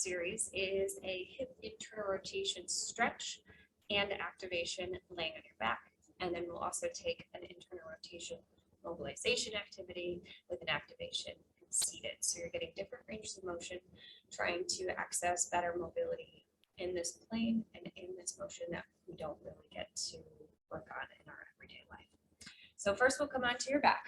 series is a hip internal rotation stretch and activation laying on your back. And then we'll also take an internal rotation mobilization activity with an activation seated. So you're getting different ranges of motion, trying to access better mobility in this plane and in this motion that we don't really get to work on in our everyday life. So first we'll come onto your back,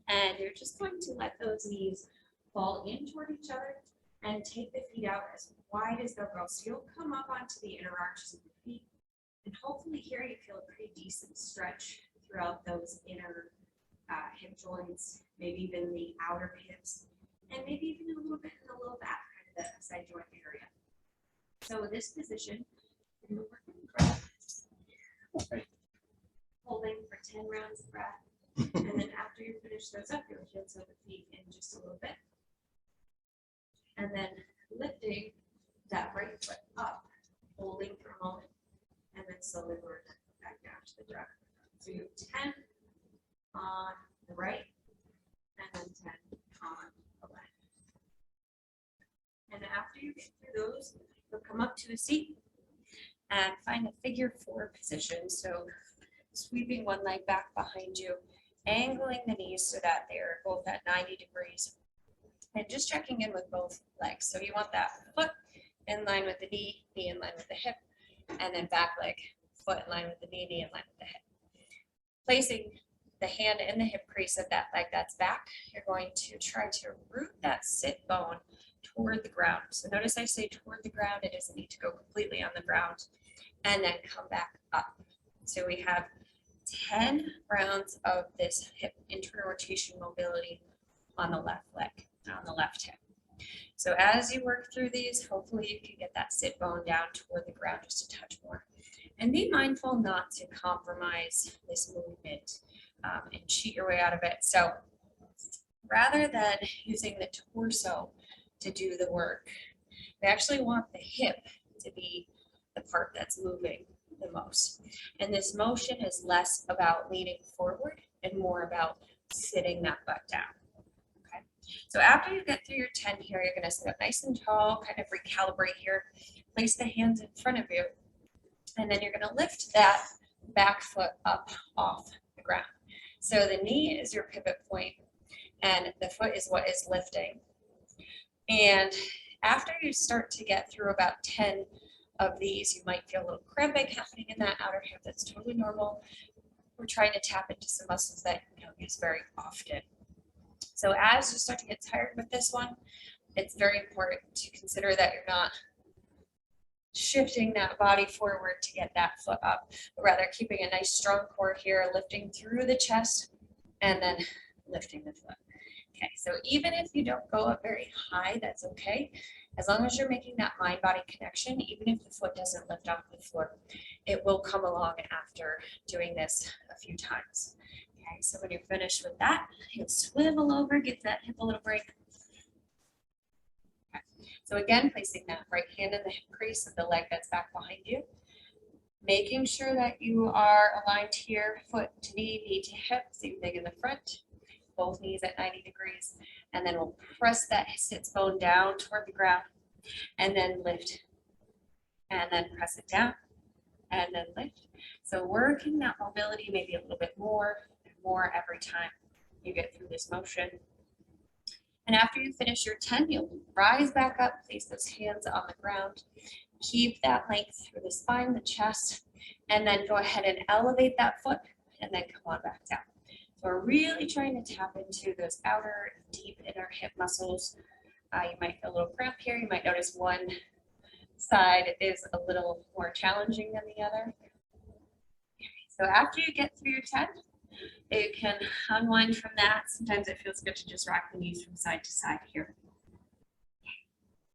and you're just going to let those knees fall in toward each other and take the feet out as wide as they'll go. So you'll come up onto the inner arches of the feet, and hopefully here you feel a pretty decent stretch throughout those inner hip joints, maybe even the outer hips, and maybe even a little bit in the low back, kind of the side joint area. So in this position, we're going to work on the breath, holding for 10 rounds of breath, and then after you finish those up, you'll heel toe the feet in just a little bit, and then lifting that right foot up, holding for a moment, and then slowly work back down to the ground. So you have 10 on the right, and then 10 on the left. And after you get through those, you'll come up to a seat and find a figure 4 position. So sweeping one leg back behind you, angling the knees so that they're both at 90 degrees, and just checking in with both legs. So you want that foot in line with the knee, knee in line with the hip, and then back leg, foot in line with the knee, knee in line with the hip. Placing the hand in the hip crease of that leg that's back, you're going to try to root that sit bone toward the ground. So notice I say toward the ground, it doesn't need to go completely on the ground, and then come back up. So we have 10 rounds of this hip internal rotation mobility on the left leg, on the left hip. So as you work through these, hopefully you can get that sit bone down toward the ground just a touch more. And be mindful not to compromise this movement and cheat your way out of it. So rather than using the torso to do the work, we actually want the hip to be the part that's moving the most. And this motion is less about leaning forward and more about sitting that butt down. Okay. So after you get through your 10 here, you're going to sit up nice and tall, kind of recalibrate here, place the hands in front of you, and then you're going to lift that back foot up off the ground. So the knee is your pivot point, and the foot is what is lifting. And after you start to get through about 10 of these, you might feel a little cramping happening in that outer hip. That's totally normal. We're trying to tap into some muscles that you don't use very often. So as you start to get tired with this one, it's very important to consider that you're not shifting that body forward to get that foot up, but rather keeping a nice strong core here, lifting through the chest and then lifting the foot. Okay, so even if you don't go up very high, that's okay. As long as you're making that mind-body connection, even if the foot doesn't lift off the floor, it will come along after doing this a few times. Okay, so when you're finished with that, you'll swivel over, give that hip a little break. Okay. So again, placing that right hand in the hip crease of the leg that's back behind you, making sure that you are aligned here, foot to knee to hip, same thing in the front. Both knees at 90 degrees, and then we'll press that sits bone down toward the ground, and then lift, and then press it down, and then lift. So working that mobility maybe a little bit more and more every time you get through this motion. And after you finish your 10, you'll rise back up, place those hands on the ground, keep that length through the spine, the chest, and then go ahead and elevate that foot, and then come on back down. So we're really trying to tap into those outer, deep inner hip muscles. You might feel a little cramp here. You might notice one side is a little more challenging than the other. So after you get through your 10, you can unwind from that. Sometimes it feels good to just rock the knees from side to side here.